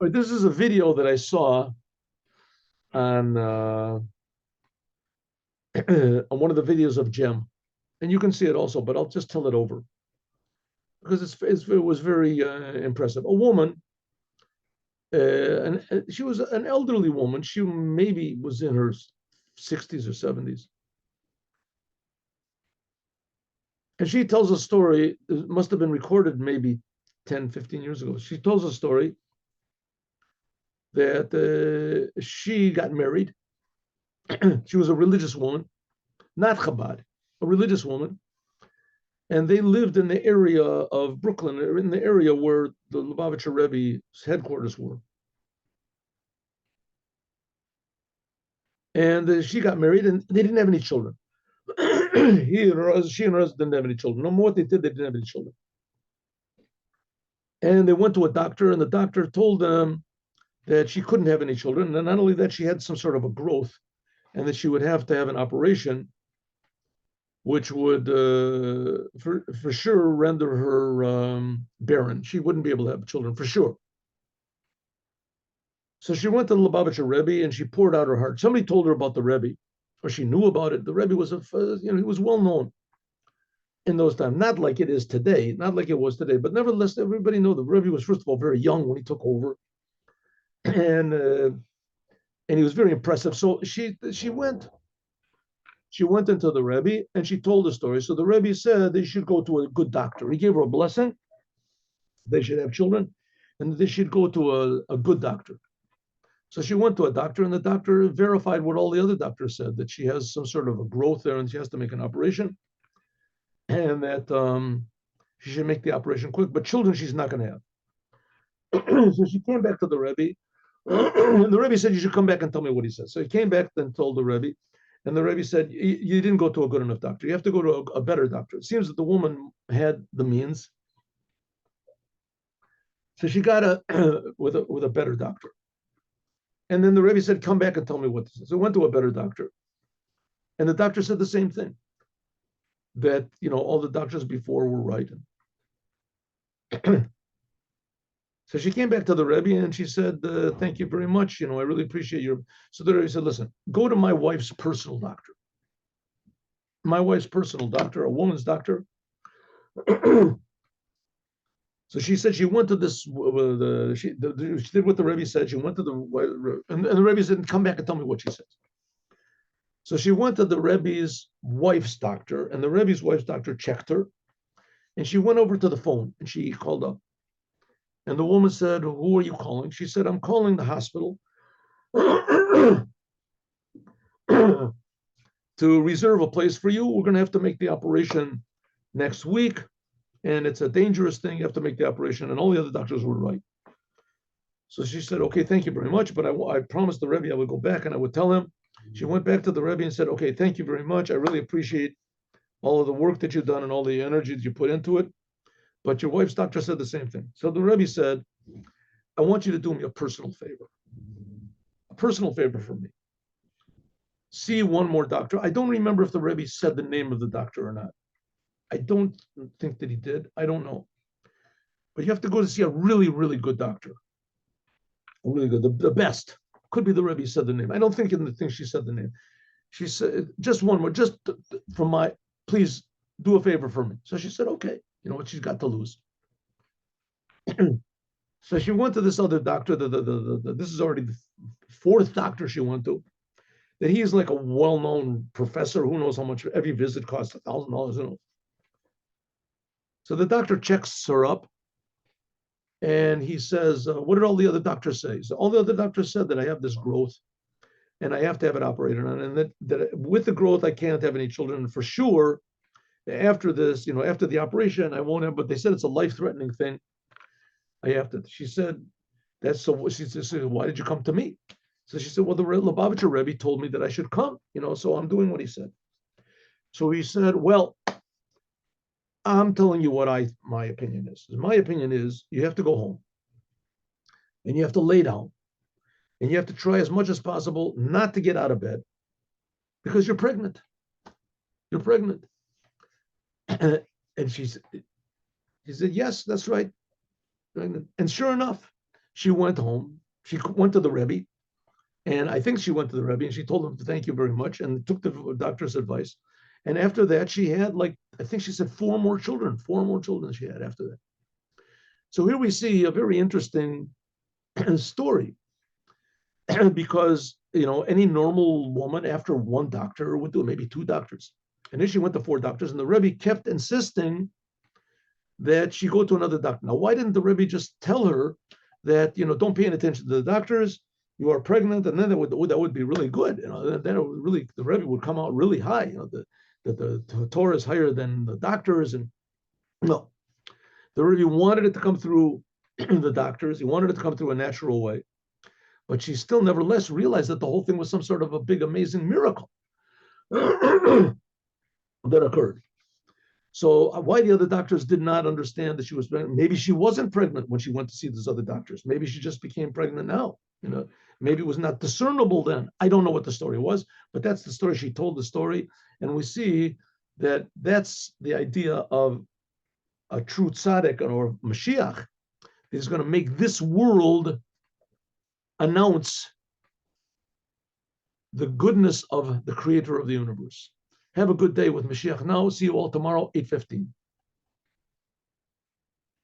But this is a video that I saw on on one of the videos of Jem, and you can see it also, but I'll just tell it over because it was very impressive. A woman, and she was an elderly woman. She maybe was in her 60s or 70s. And she tells a story, it must have been recorded maybe 10, 15 years ago. She tells a story that she got married. She was a religious woman, not Chabad, a religious woman. And they lived in the area of Brooklyn, in the area where the Lubavitcher Rebbe's headquarters were. And she got married, and they didn't have any children. She and her husband didn't have any children. No more what they did, they didn't have any children. And they went to a doctor, and the doctor told them that she couldn't have any children. And not only that, she had some sort of a growth, and that she would have to have an operation, which would for sure render her barren. She wouldn't be able to have children, for sure. So she went to the Lubavitcher Rebbe, and she poured out her heart. Somebody told her about the Rebbe, or she knew about it. The Rebbe was he was well known in those times, not like it is today, not like it was today, but nevertheless, everybody knew the Rebbe was, first of all, very young when he took over, and he was very impressive. So she went into the Rebbe, and she told the story. So the Rebbe said they should go to a good doctor. He gave her a blessing. They should have children, and they should go to a good doctor. So she went to a doctor, and the doctor verified what all the other doctors said, that she has some sort of a growth there, and she has to make an operation, and that she should make the operation quick. But children she's not going to have. So she came back to the Rebbe, and the Rebbe said, you should come back and tell me what he said. So he came back and told the Rebbe, and the Rebbe said, you didn't go to a good enough doctor. You have to go to a better doctor. It seems that the woman had the means. So she got with a better doctor. And then the Rebbe said, come back and tell me what this is. So I went to a better doctor. And the doctor said the same thing, that, all the doctors before were right. So she came back to the Rebbe, and she said, thank you very much. I really appreciate your... So the Rebbe said, listen, go to my wife's personal doctor. My wife's personal doctor, a woman's doctor. So she said she went to this. She did what the Rebbe said. She went to and the Rebbe said, "Come back and tell me what she said." So she went to the Rebbe's wife's doctor, and the Rebbe's wife's doctor checked her, and she went over to the phone, and she called up, and the woman said, "Who are you calling?" She said, "I'm calling the hospital to reserve a place for you. We're going to have to make the operation next week. And it's a dangerous thing. You have to make the operation." And all the other doctors were right. So she said, "Okay, thank you very much. But I promised the Rebbe I would go back and I would tell him." She went back to the Rebbe and said, "Okay, thank you very much. I really appreciate all of the work that you've done and all the energy that you put into it. But your wife's doctor said the same thing." So the Rebbe said, "I want you to do me a personal favor for me. See one more doctor." I don't remember if the Rebbe said the name of the doctor or not. I don't think that he did. I don't know. But you have to go to see a really, really good doctor. Really good, the best. Could be the Rebbe said the name. I don't think in the thing she said the name. She said, just one more, just from please do a favor for me. So she said, okay, what she's got to lose. So she went to this other doctor. This is already the fourth doctor she went to. That he is like a well-known professor. Who knows how much every visit costs $1,000. So the doctor checks her up, and he says, what did all the other doctors say? So all the other doctors said that I have this growth, and I have to have it operated on, and that with the growth, I can't have any children. And for sure, after this, after the operation, I won't have, but they said it's a life-threatening thing. I have to. She said, that's so. She said, why did you come to me? So she said, well, the Lubavitcher Rebbe told me that I should come, so I'm doing what he said. So he said, well, I'm telling you what my opinion is. My opinion is you have to go home, and you have to lay down, and you have to try as much as possible not to get out of bed, because you're pregnant. You're pregnant. And she said, yes, that's right. And sure enough, She went home. She went to the Rebbe, and I think she went to the Rebbe and she told him thank you very much and took the doctor's advice. And after that, she had like, I think she said four more children she had after that. So here we see a very interesting story because, any normal woman after one doctor would do maybe two doctors. And then she went to four doctors and the Rebbe kept insisting that she go to another doctor. Now, why didn't the Rebbe just tell her that, don't pay any attention to the doctors, you are pregnant, and then that would be really good. Then it would really, the Rebbe would come out really high, that the Torah is higher than the doctors. And no, the Rebbe wanted it to come through the doctors. He wanted it to come through a natural way. But she still nevertheless realized that the whole thing was some sort of a big, amazing miracle that occurred. So why the other doctors did not understand that she was pregnant? Maybe she wasn't pregnant when she went to see those other doctors. Maybe she just became pregnant now. Maybe it was not discernible then. I don't know what the story was, but that's the story. She told the story, and we see that that's the idea of a true tzaddik or Mashiach that is going to make this world announce the goodness of the creator of the universe. Have a good day with Mashiach now. See you all tomorrow, 8:15.